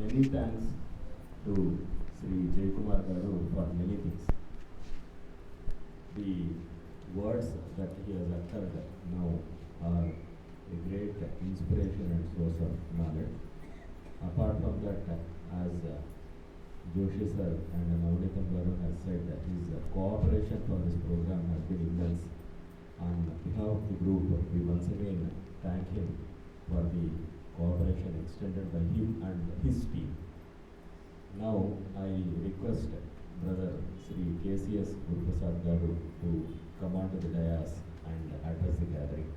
many thanks to Sri Jaykumar Garu for many things. The words that he has uttered now are a great inspiration and source of knowledge. Apart from that, as Joshi sir and Navnitam Garu has said, his cooperation for this program has been immense. On behalf of the group, we once again thank him for the cooperation extended by him and his team. Now I request Brother Sri KCS Guruprasad Garu to come on to the dais and address the gathering.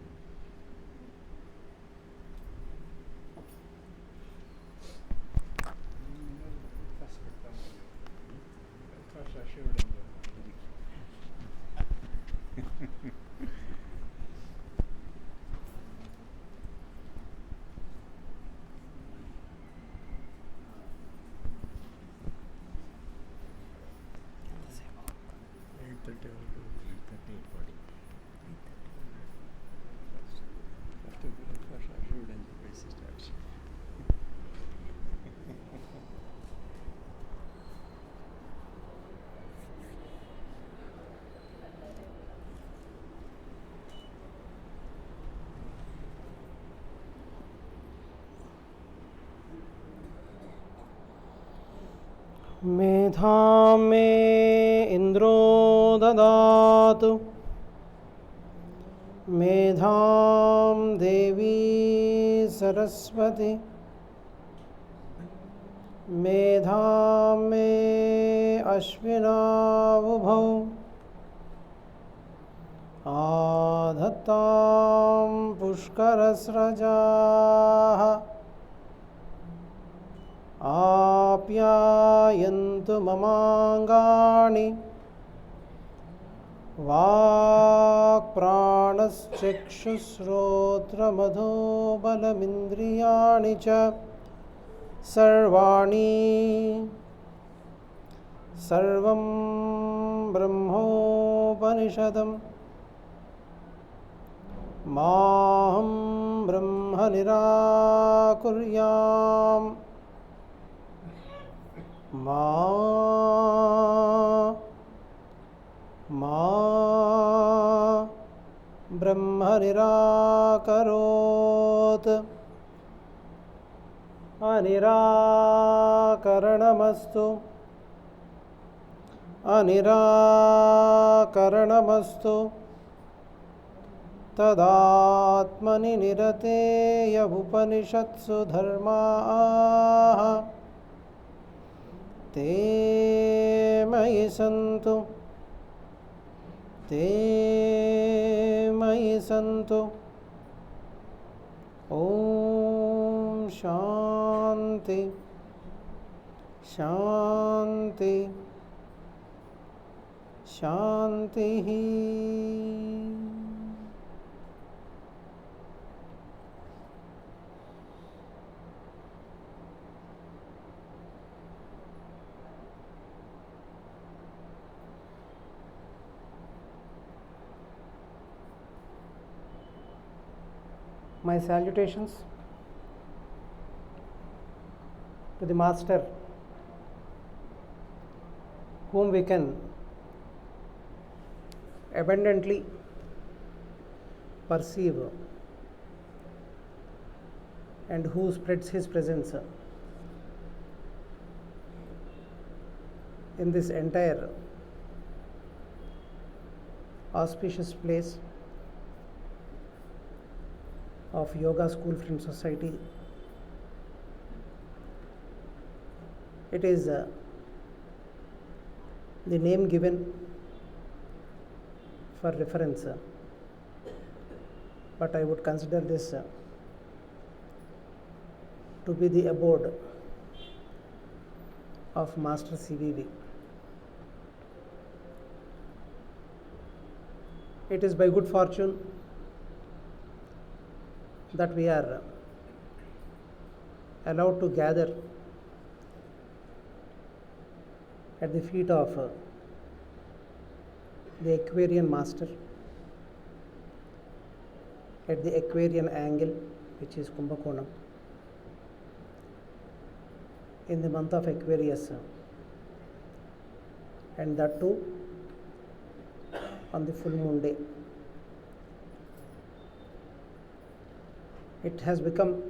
मेधां मे इन्द्रो ददातु मेधां देवी सरस्वती मेधां मे अश्विनावुभौ आधत्तां पुष्करस्रजाः आप्यायन्तु ममाङ्गानि वाक्प्राणश्चक्षुश्रोत्रमधोबलमिन्द्रियाणि च सर्वाणि सर्वं ब्रह्मोपनिषदं माहं ब्रह्म निराकुर्याम् मा ब्रह्म निराकरोत् अनिराकरणमस्तु तदात्मनि निरतेय उपनिषत्सु धर्माः ते मयि सन्तु ॐ शान्ति शान्ति शान्तिः. My salutations to the Master, whom we can abundantly perceive and who spreads his presence in this entire auspicious place of Yoga School Friend Society. It is the name given for reference, but I would consider this to be the abode of Master CVV. It is by good fortune that we are allowed to gather at the feet of the Aquarian Master at the Aquarian angle, which is Kumbakonam. in the month of Aquarius, and that too on the full moon day. It has become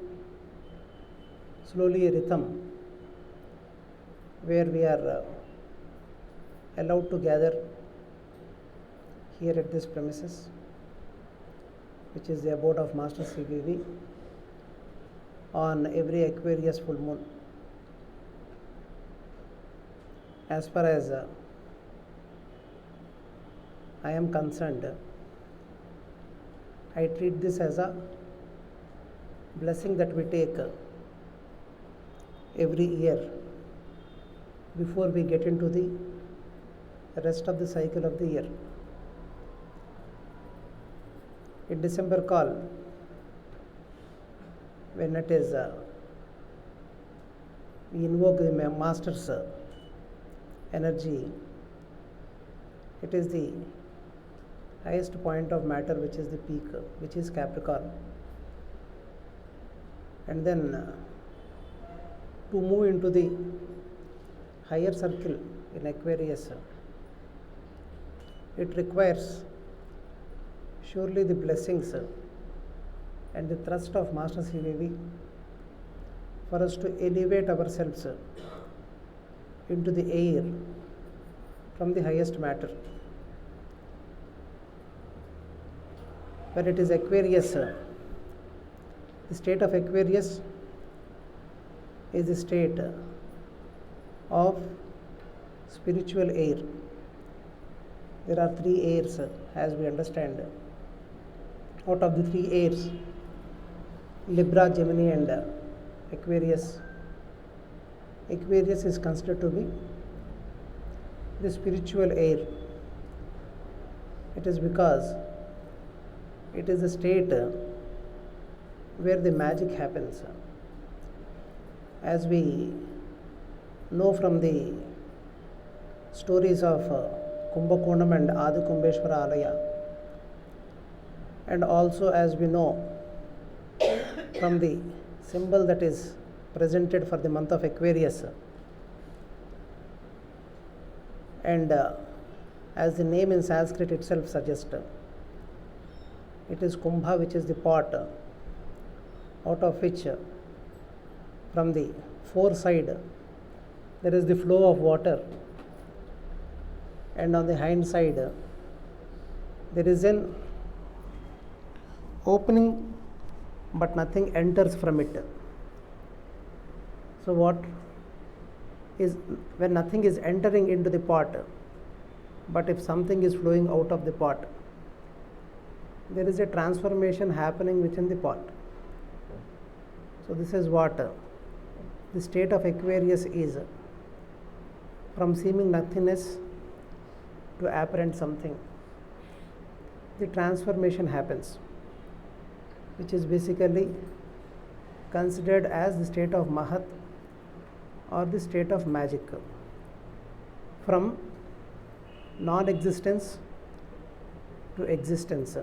slowly a rhythm where we are allowed to gather here at this premises, which is the abode of Master CVV, on every Aquarius full moon. As far as I am concerned, I treat this as a blessing that we take every year before we get into the rest of the cycle of the year. In December call, when it is we invoke the Master's energy, it is the highest point of matter, which is the peak, which is Capricorn. And then to move into the higher circle in Aquarius, it requires surely the blessings and the thrust of Master CVV for us to elevate ourselves into the air from the highest matter. When it is Aquarius, the state of Aquarius is the state of spiritual air. There are 3 airs, as we understand. Out of the 3 airs, Libra, Gemini and Aquarius, Aquarius is considered to be the spiritual air. It is because it is a state where the magic happens. As we know from the stories of Kumbakonam and Adi Kumbeshwara Alaya, and also as we know from the symbol that is presented for the month of Aquarius, and as the name in Sanskrit itself suggests, it is Kumbha, which is the pot, out of which from the foreside there is the flow of water, and on the hind side there is an opening, but nothing enters from it. So what is, when nothing is entering into the pot, but if something is flowing out of the pot, there is a transformation happening within the pot. So this is what the state of Aquarius is. From seeming nothingness to apparent something, the transformation happens, which is basically considered as the state of Mahat or the state of magic. From non-existence to existence,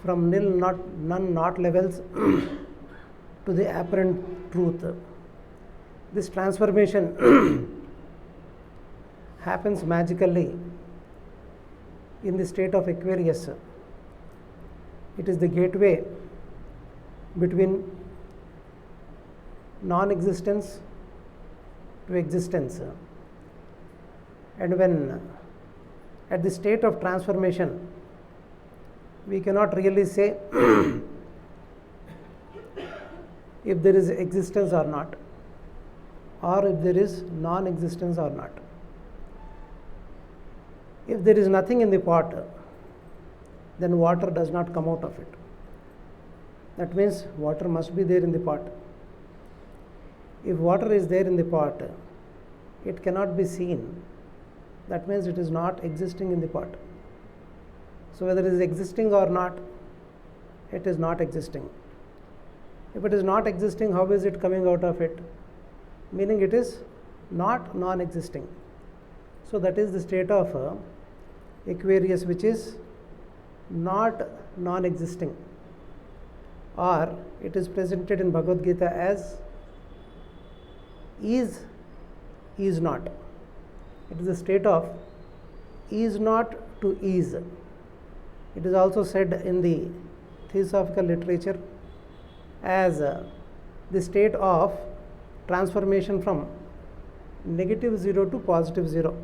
from nil, none, not levels to the apparent truth. This transformation happens magically in the state of Aquarius. It is the gateway between non-existence to existence. And when at the state of transformation, we cannot really say if there is existence or not, or if there is non-existence or not. If there is nothing in the pot, then water does not come out of it. That means water must be there in the pot. If water is there in the pot, it cannot be seen. That means it is not existing in the pot. So whether it is existing or not, it is not existing. If it is not existing, how is it coming out of it? Meaning it is not non-existing. So that is the state of Aquarius, which is not non-existing, or it is presented in Bhagavad Gita as is not. It is a state of is not to is. It is also said in the theosophical literature as the state of transformation from negative 0 to positive 0.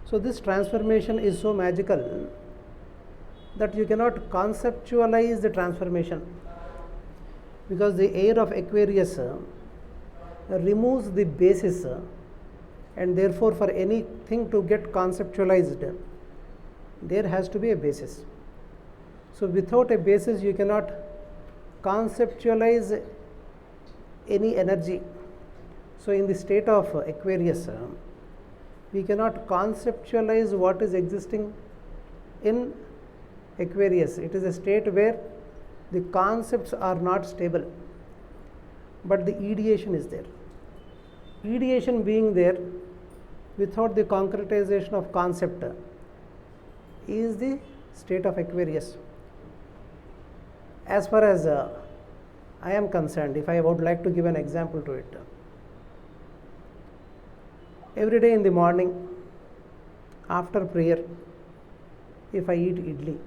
So this transformation is so magical that you cannot conceptualize the transformation, because the air of Aquarius removes the basis, and therefore for anything to get conceptualized there has to be a basis. So without a basis you cannot conceptualize any energy. So in the state of Aquarius we cannot conceptualize what is existing in Aquarius. It is a state where the concepts are not stable, but the ideation is there. Ideation being there without the concretization of concept is the state of Aquarius. As far as I am concerned, if I would like to give an example to it, every day in the morning after prayer, if I eat idli,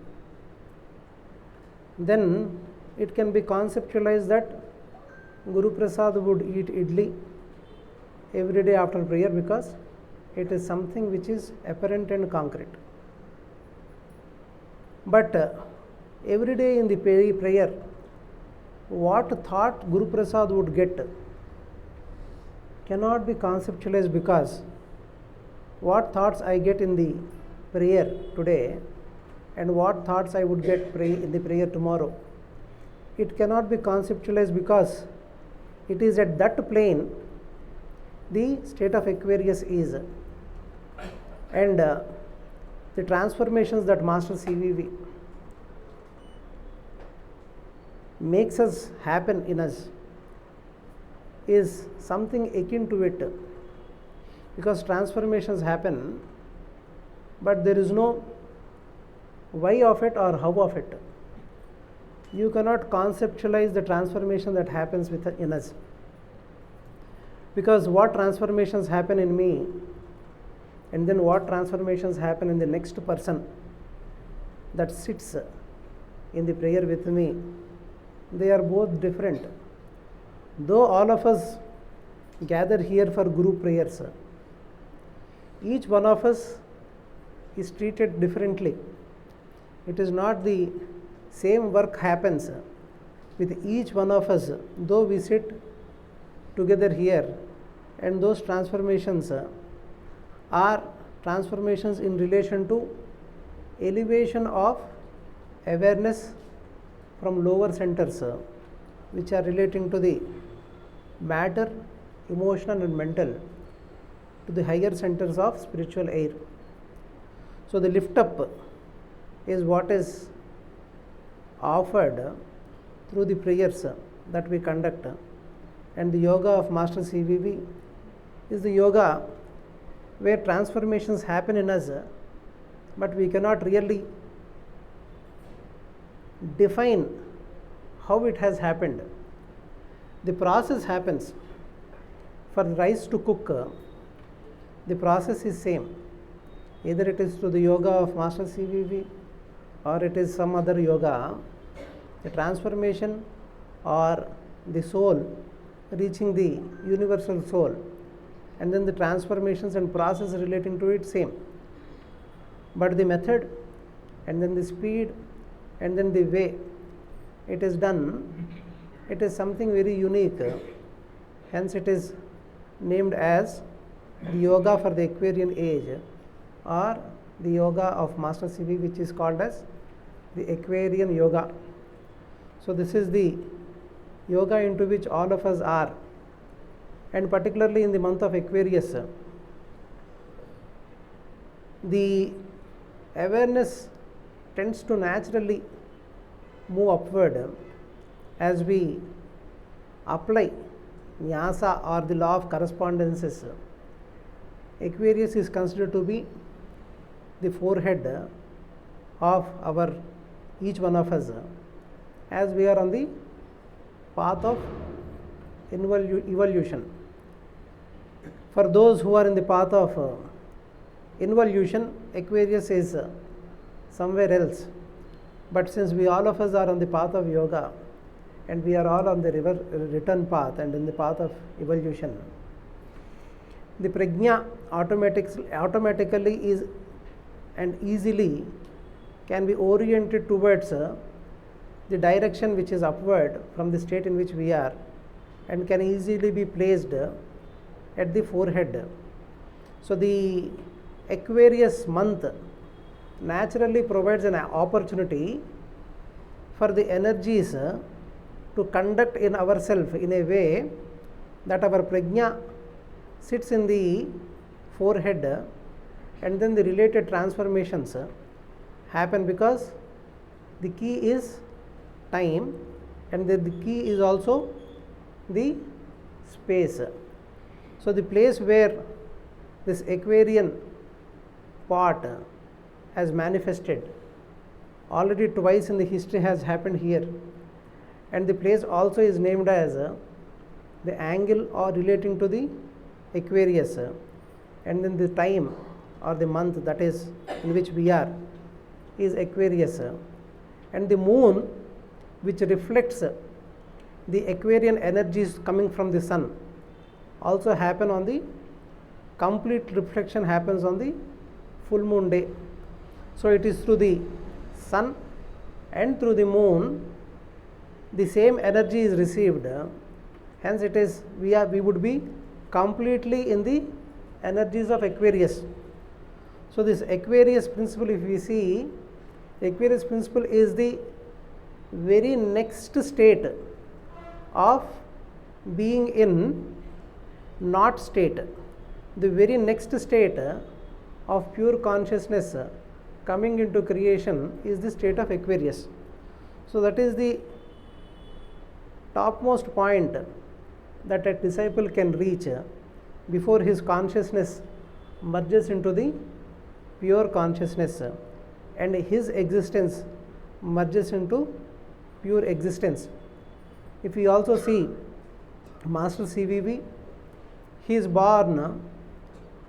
then it can be conceptualized that Guruprasad would eat idli every day after prayer, because it is something which is apparent and concrete. But every day in the prayer, what thought Guruprasad would get cannot be conceptualized, because what thoughts I get in the prayer today and what thoughts I would get in the prayer tomorrow, it cannot be conceptualized, because it is at that plane the state of Aquarius is. And the transformations that Master CVV makes us happen in us is something akin to it, because transformations happen but there is no why of it or how of it. You cannot conceptualize the transformation that happens in us, because what transformations happen in me and then what transformations happen in the next person that sits in the prayer with me, they are both different. Though all of us gather here for group prayers, each one of us is treated differently. It is not the same work happens with each one of us, though we sit together here, and those transformations are transformations in relation to elevation of awareness from lower centers which are relating to the matter, emotional and mental, to the higher centers of spiritual air. So the lift up is what is offered through the prayers that we conduct, and the yoga of Master CVV is the yoga where transformations happen in us, but we cannot really define how it has happened. The process happens. For rice to cook, the process is same. Either it is through the yoga of Master CVV or it is some other yoga. The transformation or the soul reaching the universal soul, and then the transformations and process relating to it same. But the method and then the speed and then the way it is done, it is something very unique. Hence it is named as the yoga for the Aquarian age, or the yoga of Master CV, which is called as the Aquarian yoga. So this is the yoga into which all of us are, and particularly in the month of Aquarius, the awareness tends to naturally move upward as we apply nyasa or the law of correspondences. Aquarius is considered to be the forehead of our each one of us, as we are on the path of evolution. For those who are in the path of involution, Aquarius is somewhere else. But since we all of us are on the path of yoga, and we are all on the return path and in the path of evolution, the prajna automatically is and easily can be oriented towards the direction which is upward from the state in which we are, and can easily be placed at the forehead. So the Aquarius month naturally provides an opportunity for the energies to conduct in ourselves in a way that our prajna sits in the forehead, and then the related transformations happen, because the key is time and the key is also the space. So the place where this Aquarian part has manifested already twice in the history has happened here, and the place also is named as the angle or relating to the Aquarius, and then the time or the month that is in which we are is Aquarius, and the moon, which reflects the Aquarian energies coming from the sun, also happen on the complete reflection happens on the full moon day. So it is through the sun and through the moon the same energy is received, hence it is we would be completely in the energies of Aquarius. So this Aquarius principle, if we see, Aquarius principle is the very next state of being in not state, the very next state of pure consciousness coming into creation is the state of Aquarius. So that is the topmost point that a disciple can reach before his consciousness merges into the pure consciousness and his existence merges into pure existence. If we also see Master CVV, he is born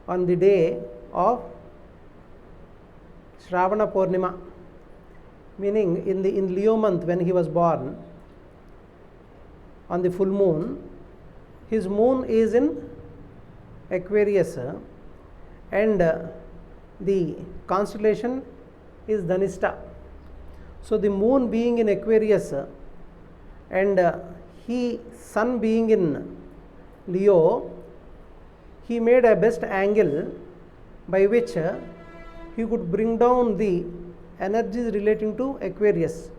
on the day of Shravana Purnima, meaning in Leo month when he was born on the full moon. His moon is in Aquarius and the constellation is Dhanishta. So the moon being in Aquarius and sun being in Leo, he made a best angle by which he could bring down the energies relating to Aquarius,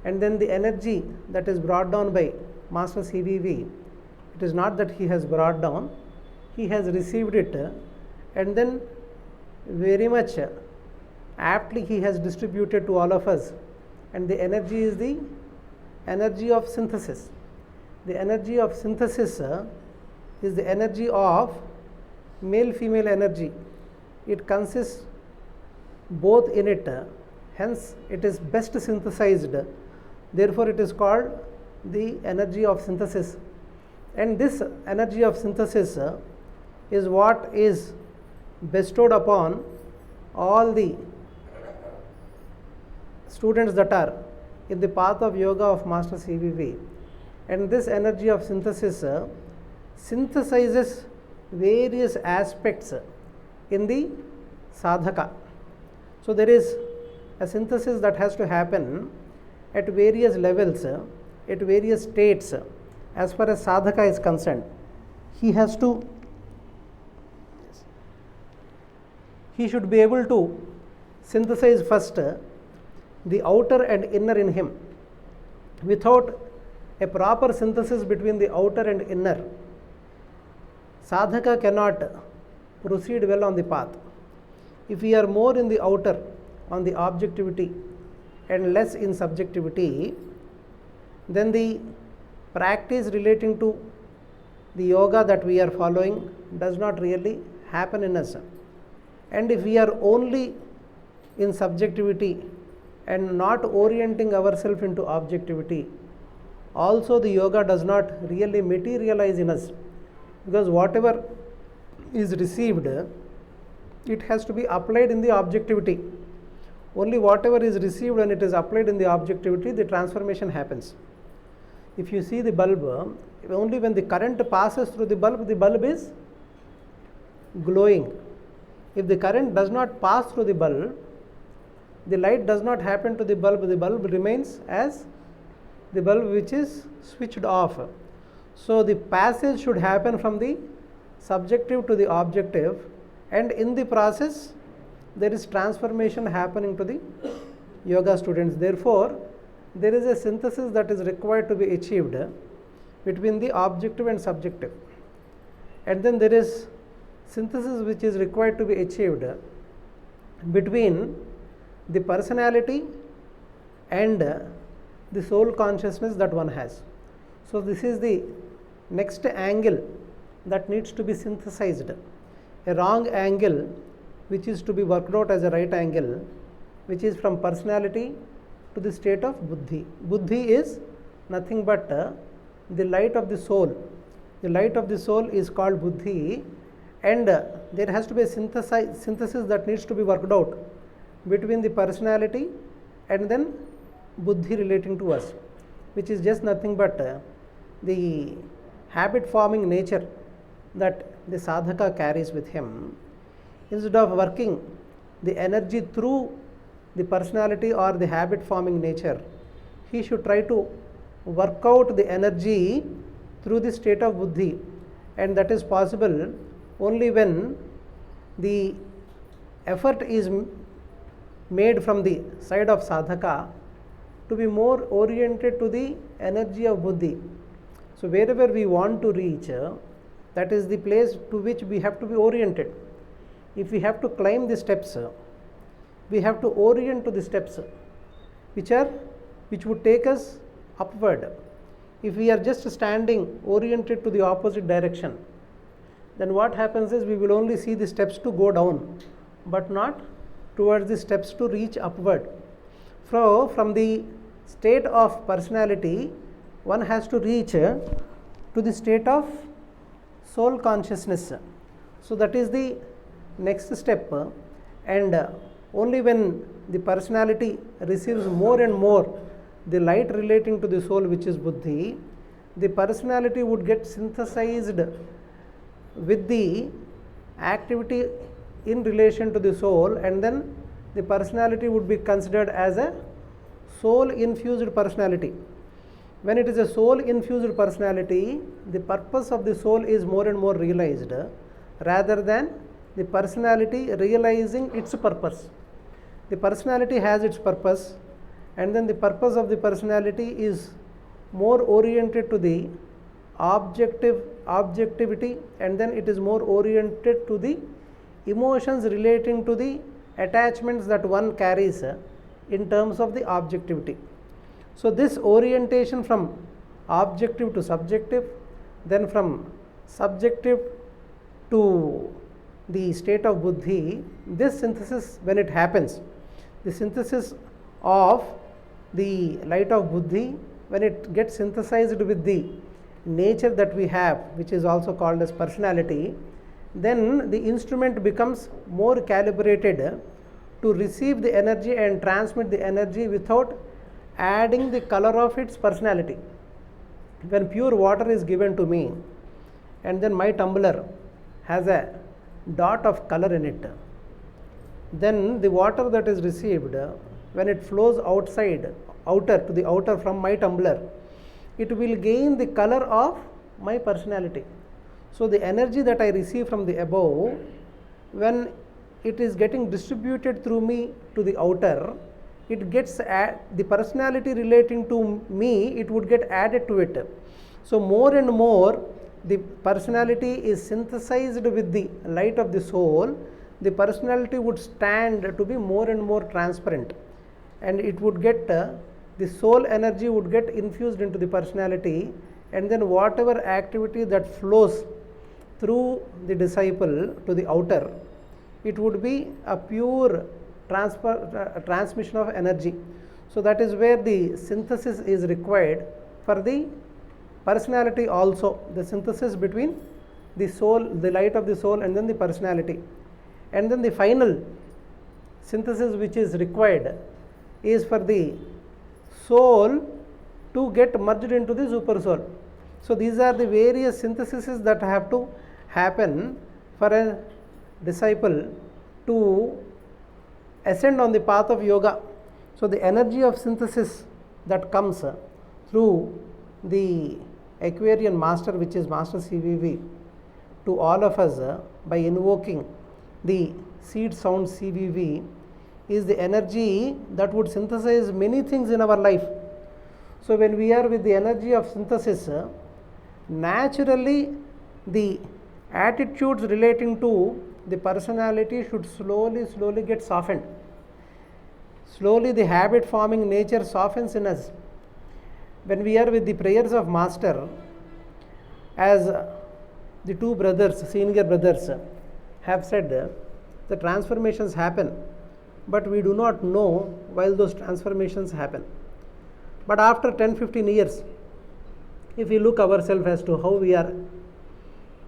and then the energy that is brought down by Master CVV, it is not that he has brought down, he has received it and then very much aptly he has distributed to all of us, and the energy is the energy of synthesis. The energy of synthesis is the energy of male-female energy. It consists both in it, hence it is best synthesized, therefore it is called the energy of synthesis. And this energy of synthesis is what is bestowed upon all the students that are in the path of yoga of Master CVV. And this energy of synthesis synthesizes various aspects in the sadhaka. So there is a synthesis that has to happen at various levels, at various states. As far as sadhaka is concerned, he should be able to synthesize first the outer and inner in him. Without a proper synthesis between the outer and inner, sadhaka cannot proceed well on the path. If we are more in the outer on the objectivity and less in subjectivity, then the practice relating to the yoga that we are following does not really happen in us. And if we are only in subjectivity and not orienting ourselves into objectivity, also the yoga does not really materialize in us, because whatever is received, it has to be applied in the objectivity. Only whatever is received when it is applied in the objectivity, the transformation happens. If you see the bulb, only when the current passes through the bulb is glowing. If the current does not pass through the bulb, the light does not happen to the bulb remains as the bulb which is switched off. So the passage should happen from the subjective to the objective, and in the process there is transformation happening to the yoga students. Therefore, there is a synthesis that is required to be achieved between the objective and subjective, and then there is synthesis which is required to be achieved between the personality and the soul consciousness that one has. So this is the next angle that needs to be synthesized. A wrong angle which is to be worked out as a right angle, which is from personality to the state of buddhi. Buddhi is nothing but the light of the soul. The light of the soul is called buddhi, and there has to be a synthesis that needs to be worked out between the personality and then buddhi relating to us, which is just nothing but the habit forming nature that the sadhaka carries with him. Instead of working the energy through the personality or the habit forming nature, he should try to work out the energy through the state of buddhi, and that is possible only when the effort is made from the side of sadhaka to be more oriented to the energy of buddhi. So wherever we want to reach, that is the place to which we have to be oriented. If we have to climb the steps, we have to orient to the steps which would take us upward. If we are just standing oriented to the opposite direction, then what happens is we will only see the steps to go down, but not towards the steps to reach upward. So from the state of personality, one has to reach to the state of soul consciousness. So that is the next step, and only when the personality receives more and more the light relating to the soul, which is buddhi, the personality would get synthesized with the activity in relation to the soul, and then the personality would be considered as a soul infused personality. When it is a soul infused personality, the purpose of the soul is more and more realized rather than the personality realizing its purpose. The personality has its purpose, and then the purpose of the personality is more oriented to the objectivity, and then it is more oriented to the emotions relating to the attachments that one carries in terms of the objectivity. So this orientation from objective to subjective, then from subjective to the state of buddhi, this synthesis, when it happens, the synthesis of the light of buddhi, when it gets synthesized with the nature that we have, which is also called as personality, then the instrument becomes more calibrated to receive the energy and transmit the energy without adding the color of its personality. When pure water is given to me, and then my tumbler has a dot of color in it, then the water that is received, when it flows outer to the outer from my tumbler, it will gain the color of my personality. So the energy that I receive from the above, when it is getting distributed through me to the outer, it gets the personality relating to me, it would get added to it. So more and more the personality is synthesized with the light of the soul, the personality would stand to be more and more transparent, and it would get the soul energy would get infused into the personality, and then whatever activity that flows through the disciple to the outer, it would be a pure transmission of energy. So that is where the synthesis is required for the personality also, the synthesis between the soul, the light of the soul, and then the personality. And then the final synthesis which is required is for the soul to get merged into the super soul. So these are the various syntheses that have to happen for a disciple to ascend on the path of yoga. So the energy of synthesis that comes through the Aquarian master, which is Master CVV, to all of us by invoking the seed sound CVV, is the energy that would synthesize many things in our life. So when we are with the energy of synthesis, naturally the attitudes relating to the personality should slowly get softened. Slowly the habit forming nature softens in us. When we are with the prayers of Master, as the two brothers, senior brothers, have said, the transformations happen, but we do not know while those transformations happen. But after 10-15 years, if we look ourselves as to how we are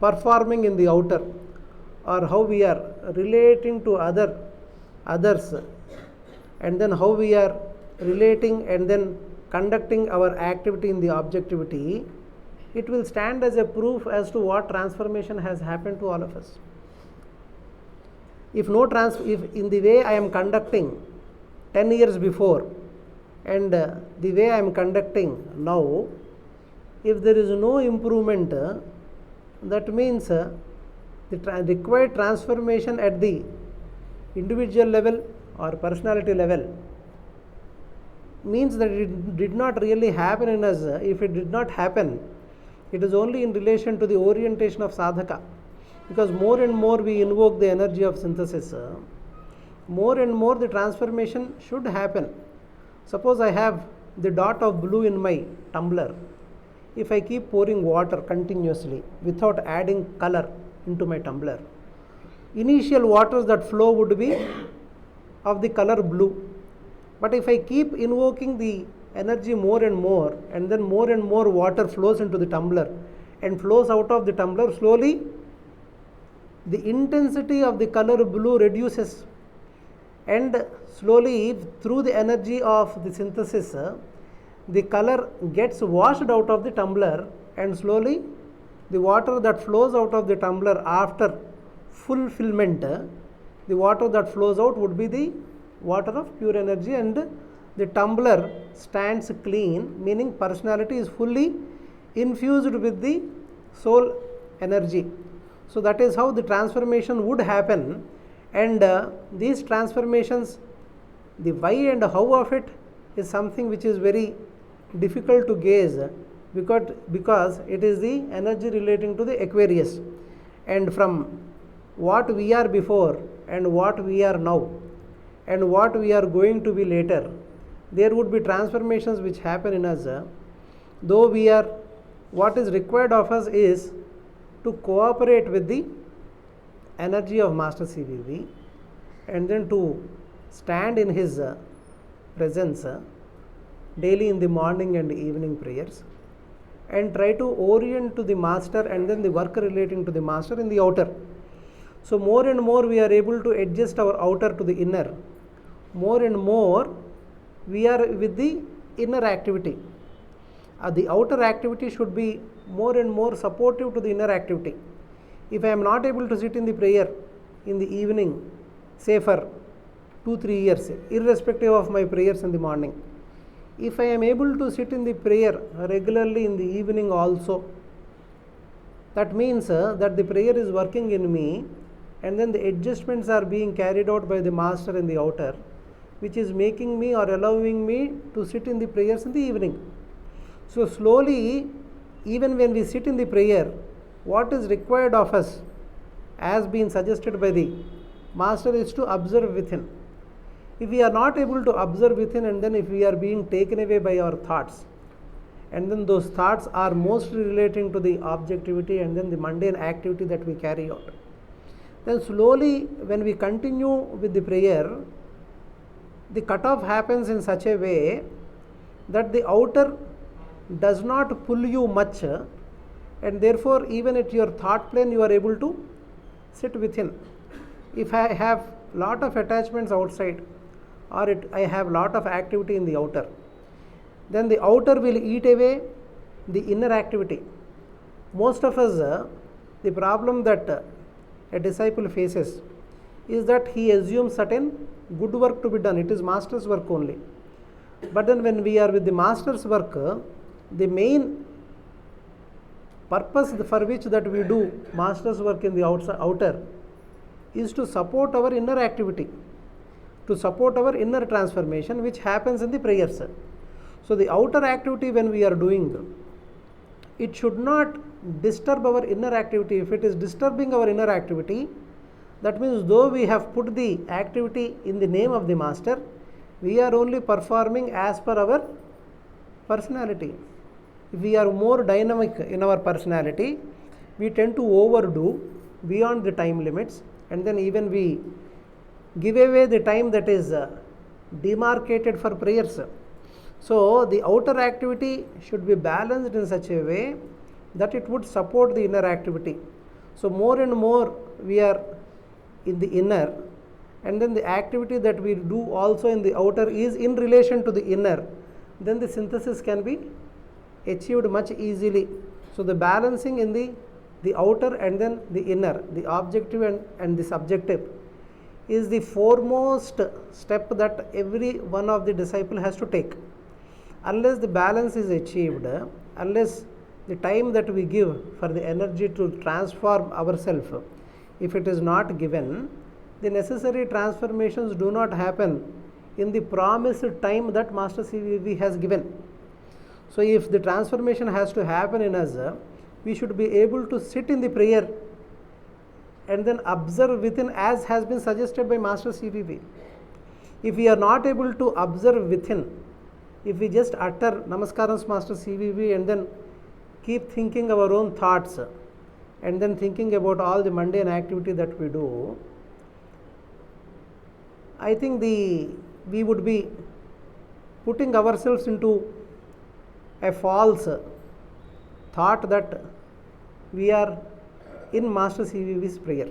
performing in the outer, or how we are relating to others, and then how we are relating and then conducting our activity in the objectivity, it will stand as a proof as to what transformation has happened to all of us. If in the way I am conducting 10 years before and the way I am conducting now, if there is no improvement, that means the required transformation at the individual level or personality level means that it did not really happen in us. If it did not happen, it is only in relation to the orientation of sadhaka. Because more and more we invoke the energy of synthesis, more and more the transformation should happen. Suppose I have the dot of blue in my tumbler. If I keep pouring water continuously without adding color into my tumbler, initial waters that flow would be of the color blue. But if I keep invoking the energy more and then more and more water flows into the tumbler and flows out of the tumbler, slowly the intensity of the color blue reduces, and slowly through the energy of the synthesis, the color gets washed out of the tumbler, and slowly the water that flows out of the tumbler after fulfillment, the water that flows out would be the water of pure energy, and the tumbler stands clean, meaning personality is fully infused with the soul energy. So that is how the transformation would happen, and these transformations, the why and how of it is something which is very difficult to gauge, because it is the energy relating to the Aquarius, and from what we are before and what we are now and what we are going to be later, there would be transformations which happen in us. Though what is required of us is to cooperate with the energy of Master CVV, and then to stand in his presence daily in the morning and evening prayers, and try to orient to the Master and then the work relating to the Master in the outer. So more and more we are able to adjust our outer to the inner. More and more we are with the inner activity. The outer activity should be more and more supportive to the inner activity. If I am not able to sit in the prayer in the evening, say for 2-3 years, irrespective of my prayers in the morning, if I am able to sit in the prayer regularly in the evening also, that means that the prayer is working in me, and then the adjustments are being carried out by the Master in the outer, which is making me or allowing me to sit in the prayers in the evening. So slowly, even when we sit in the prayer, what is required of us, as been suggested by the Master, is to observe within. If we are not able to observe within, and then if we are being taken away by our thoughts, and then those thoughts are mostly relating to the objectivity and then the mundane activity that we carry out, then slowly when we continue with the prayer, the cutoff happens in such a way that the outer does not pull you much, and therefore even at your thought plane you are able to sit within. If I have lot of attachments outside, or I have lot of activity in the outer, then the outer will eat away the inner activity. Most of us, the problem that a disciple faces is that he assumes certain good work to be done. It is master's work only. But then when we are with the master's work, the main purpose for which that we do master's work in the outer is to support our inner activity, to support our inner transformation, which happens in the prayers. So the outer activity when we are doing, it should not disturb our inner activity. If it is disturbing our inner activity, that means though we have put the activity in the name of the master, we are only performing as per our personality. If we are more dynamic in our personality, we tend to overdo beyond the time limits, and then even we give away the time that is demarcated for prayers. So the outer activity should be balanced in such a way that it would support the inner activity. So more and more we are in the inner, and then the activity that we do also in the outer is in relation to the inner, then the synthesis can be achieved much easily. So the balancing in the outer and then the inner, the objective and the subjective, is the foremost step that every one of the disciple has to take. Unless the balance is achieved, unless the time that we give for the energy to transform ourselves, if it is not given, the necessary transformations do not happen in the promised time that Master CVV has given. So if the transformation has to happen in us, we should be able to sit in the prayer and then observe within as has been suggested by Master CVV. If we are not able to observe within, if we just utter Namaskarams Master CVV and then keep thinking our own thoughts and then thinking about all the mundane activity that we do, I think we would be putting ourselves into a false thought that we are in Master CVV's prayer.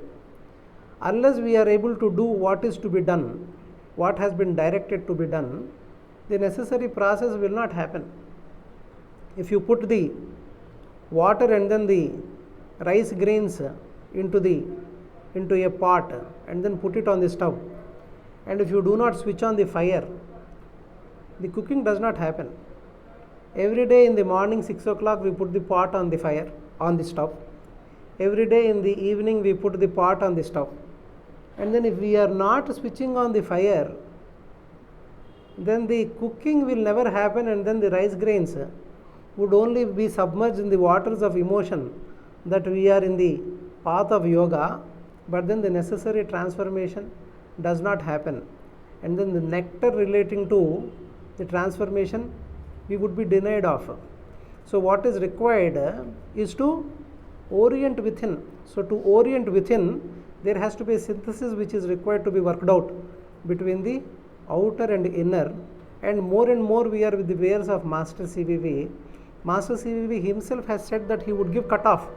Unless we are able to do what is to be done, what has been directed to be done, the necessary process will not happen. If you put the water and then the rice grains into a pot and then put it on the stove, and if you do not switch on the fire, the cooking does not happen. Every day in the morning 6 o'clock we put the pot on the fire, on the stove. Every day in the evening we put the pot on the stove. And then if we are not switching on the fire, then the cooking will never happen, and then the rice grains would only be submerged in the waters of emotion that we are in the path of yoga, but then the necessary transformation does not happen. And then the nectar relating to the transformation we would be denied of. So what is required is to orient within. So to orient within, there has to be a synthesis which is required to be worked out between the outer and inner, and more we are with the prayers of Master CVV. Master CVV himself has said that he would give cutoff.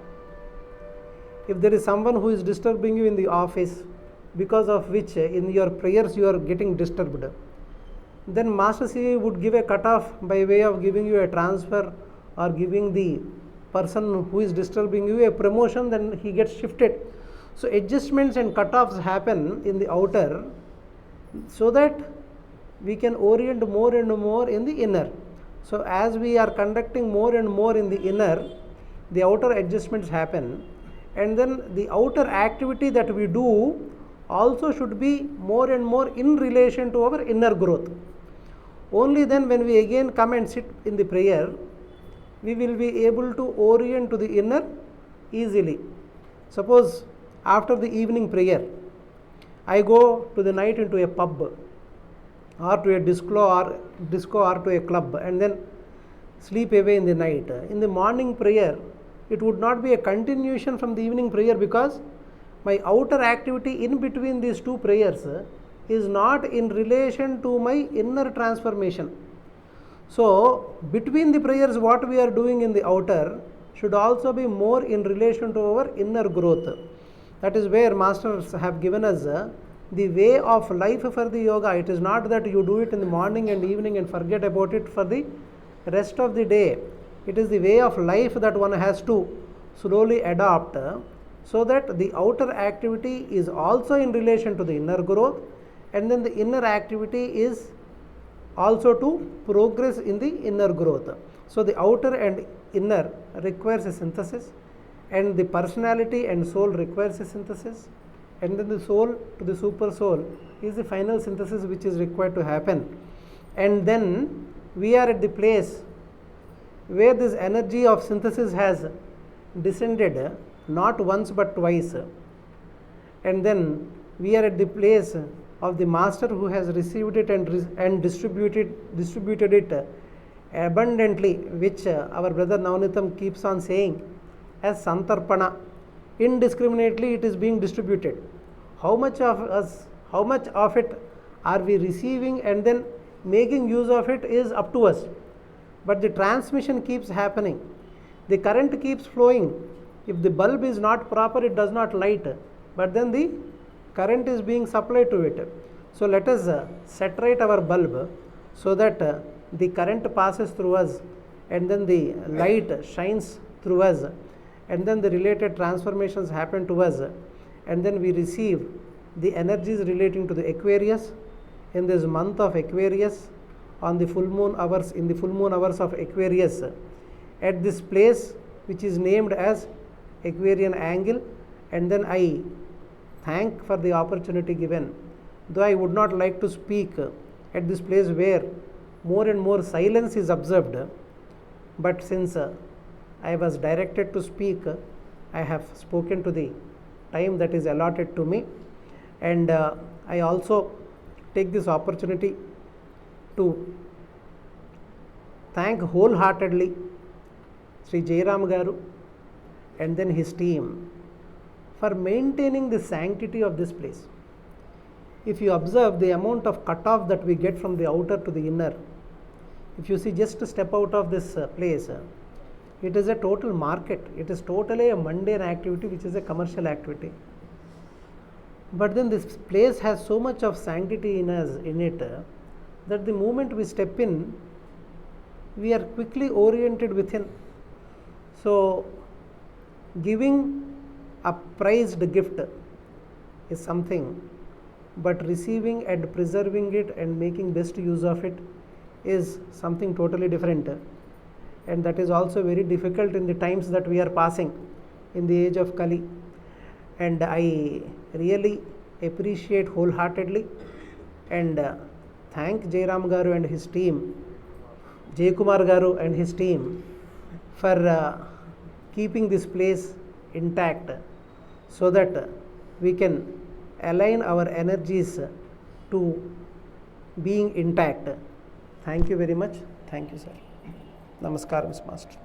If there is someone who is disturbing you in the office, because of which in your prayers you are getting disturbed, then Master CVV would give a cutoff by way of giving you a transfer or giving the person who is disturbing you a promotion, then he gets shifted. So adjustments and cutoffs happen in the outer so that we can orient more and more in the inner. So as we are conducting more and more in the inner, the outer adjustments happen, and then the outer activity that we do also should be more and more in relation to our inner growth. Only then when we again come and sit in the prayer, we will be able to orient to the inner easily. Suppose after the evening prayer, I go to the night into a pub or to a disco or to a club and then sleep away in the night. In the morning prayer, it would not be a continuation from the evening prayer, because my outer activity in between these two prayers is not in relation to my inner transformation. So between the prayers what we are doing in the outer should also be more in relation to our inner growth. That is where masters have given us the way of life for the yoga. It is not that you do it in the morning and evening and forget about it for the rest of the day. It is the way of life that one has to slowly adopt, so that the outer activity is also in relation to the inner growth, and then the inner activity is also to progress in the inner growth. So the outer and inner requires a synthesis, and the personality and soul requires a synthesis, and then the soul to the super soul is the final synthesis which is required to happen. And then we are at the place where this energy of synthesis has descended not once but twice, and then we are at the place of the master who has received it and distributed it abundantly, which our brother Navanitam keeps on saying as Santarpana. Indiscriminately it is being distributed. How much of it are we receiving and then making use of it is up to us. But the transmission keeps happening. The current keeps flowing. If the bulb is not proper, it does not light, but then the current is being supplied to it. So let us set right our bulb so that the current passes through us, and then the light shines through us, and then the related transformations happen to us, and then we receive the energies relating to the Aquarius in this month of Aquarius, on the full moon hours, in the full moon hours of Aquarius, at this place which is named as Aquarian angle. And then I thank for the opportunity given, though I would not like to speak at this place where more and more silence is observed, but since I was directed to speak, I have spoken to the time that is allotted to me. And I also take this opportunity to thank wholeheartedly Sri Jairam Garu and then his team for maintaining the sanctity of this place. If you observe the amount of cutoff that we get from the outer to the inner, if you see just to step out of this place, it is a total market. It is totally a mundane activity which is a commercial activity. But then this place has so much of sanctity in it that the moment we step in, we are quickly oriented within. So giving a prized gift is something, but receiving and preserving it and making best use of it is something totally different. And that is also very difficult in the times that we are passing in the age of Kali. And I really appreciate wholeheartedly and thank Jairam Garu and his team, Jaykumar Garu and his team, for keeping this place intact so that we can align our energies to being intact. Thank you very much. Thank you, sir. Namaskar, Miss Master.